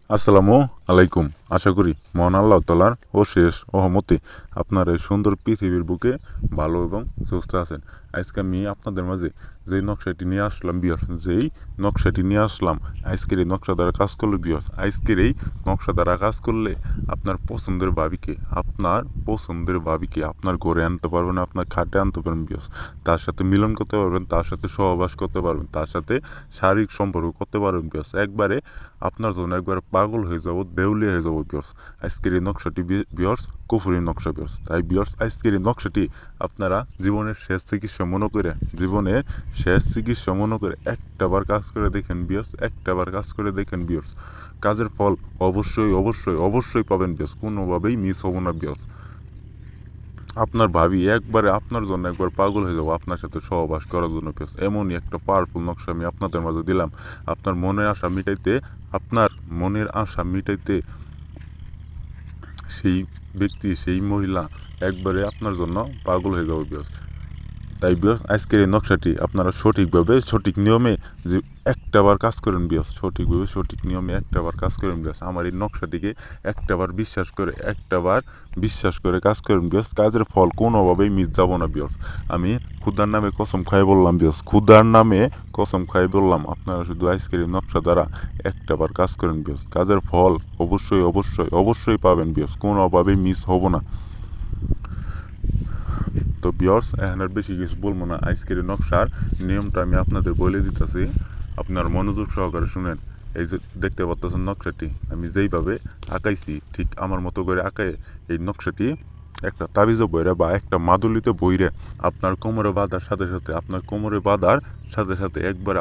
আসসালামু আলাইকুম। আশা করি মহান আল্লাহ তাআলার অশেষ রহমতে আপনার এই সুন্দর পৃথিবীর বুকে ভালো এবং সুস্থ আছেন। আজকে আমি আপনাদের মাঝে যেই নকশাটি নিয়ে আসলাম আজকের এই নকশা দ্বারা কাজ করলে আজকের এই নকশা দ্বারা কাজ করলে আপনার পছন্দের ভাবিকে আপনার ঘরে আনতে পারবেন, আপনার খাটে আনতে পারবেন তার সাথে মিলন করতে পারবেন, তার সাথে সহবাস করতে পারবেন, তার সাথে শারীরিক সম্পর্ক করতে পারবেন একবারে আপনার জন্য একবার পাগল হয়ে যাব, দেউলিয়া হয়ে যাব আজকের এই নকশাটি কুফুরি নকশা তাই আজকের এই নকশাটি আপনারা জীবনের শেষ চিকিৎসা মনে করে একটাবার কাজ করে দেখেন কাজের ফল অবশ্যই পাবেন কোনোভাবেই মিস হবো না আপনার ভাবি একবারে আপনার জন্য একবার পাগল হয়ে যাবো আপনার সাথে সহবাস করার জন্য এমনই একটা পাওয়ারফুল নকশা আমি আপনাদের মাঝে দিলাম আপনার মনের আশা মিটাইতে সেই ব্যক্তি, সেই মহিলা একবারে আপনার জন্য পাগল হয়ে যাবে তাই আজকের এই নকশাটি আপনারা সঠিক নিয়মে যে একটাবার কাজ করেন সঠিক নিয়মে একটাবার কাজ করেন আমার এই নকশাটিকে একটাবার বিশ্বাস করে কাজ করেন কাজের ফল কোনোভাবেই মিস যাব না আমি খুদার নামে কসম খাই বললাম আপনারা শুধু আজকের এই নকশা দ্বারা একটাবার কাজ করেন কাজের ফল অবশ্যই পাবেন কোনোভাবেই মিস হব না। তো এখন আর বেশি কিছু বলবো না, আজকের নকশার নিয়মটা আমি আপনাদের বলে দিতেছি, আপনার মনোযোগ সহকারে শুনেন। এই যে দেখতে পাচ্ছেন নকশাটি আমি যেইভাবে আঁকাইছি ঠিক আমার মতো করে আঁকায় এই নকশাটি একটা তাবিজে বইরে বা একটা মাদুলিতে বইরে আপনার কোমরে বাঁধার সাথে একবারে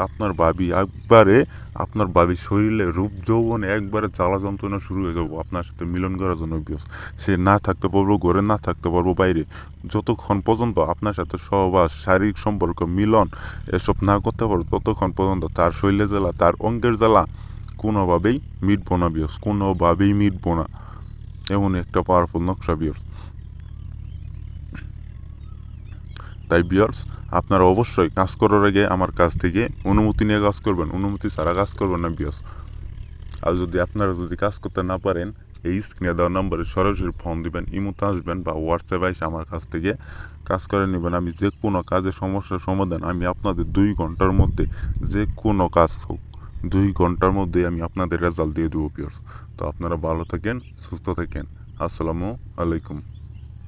আপনার ভাবি শরীরে রূপ যৌবনে একবারে জ্বালা যন্ত্রণা শুরু হয়ে যাবো আপনার সাথে মিলন করার জন্য সে না থাকতে পারবো ঘরে, না থাকতে পারবো বাইরে, যতক্ষণ পর্যন্ত আপনার সাথে সহবাস, শারীরিক সম্পর্ক, মিলন এসব না করতে পারবো ততক্ষণ পর্যন্ত তার শরীরে জ্বালা, তার অঙ্গের জ্বালা কোনোভাবেই মিটবো না এমন একটা পাওয়ারফুল নকশা তাই আপনারা অবশ্যই কাজ করার আগে আমার কাছ থেকে অনুমতি নিয়ে কাজ করবেন, অনুমতি ছাড়া কাজ করবেন না আর আপনারা যদি কাজ করতে না পারেন এই স্ক্রিনে দেওয়া নম্বরে সরাসরি ফোন দিবেন, ইমোতে আসবেন বা হোয়াটসঅ্যাপে এসে আমার কাছ থেকে কাজ করে নেবেন। আমি যে কোনো কাজের সমস্যার সমাধান আমি আপনাদের 2 ঘন্টার মধ্যে, যে কোনো কাজ হোক 2 ঘন্টার মধ্যে আমি আপনাদের রেজাল্ট দিয়ে দেবো তো আপনারা ভালো থাকেন, সুস্থ থাকেন। আসসালামু আলাইকুম।